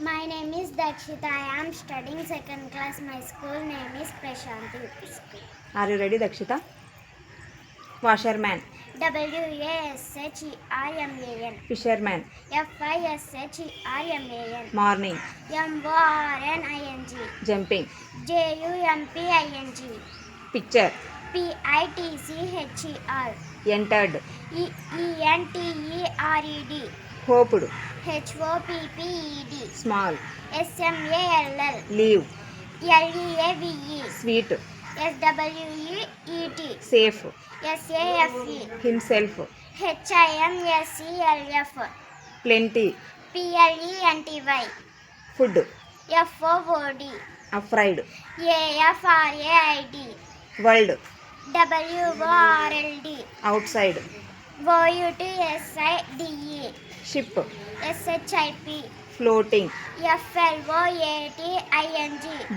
My name is Dakshita. I am studying second class. My school name is Prashanti School. Are you ready, Dakshita? Washerman, WASHERMAN. fisherman, FISHERMAN. morning, MORNING. jumping, JUMPING. picture, PITCHER. entered, ENTERED. hoped, HOPPED. small, SMALL. leave, LEAVE. sweet, SWEET. safe, SAFE. himself, HIMSELF. plenty, PLENTY. food, FOOD. afraid, AFRAID. world, WORLD. outside, WOUTSIDE. ship, SHIP. floating, FLOATING.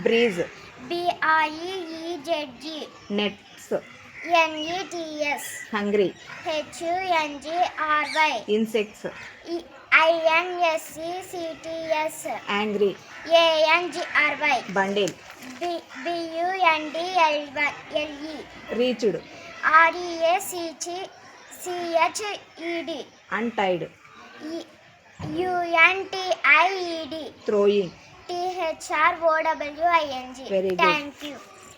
breeze, BREEZG. nets, NETS. hungry, HUNGRY. insects, INSECTS. angry, ANGRY. bundle, BUNDLE. reached, REACHED. untied, UNTIED. throwing. THROWING. Very good. Thank you.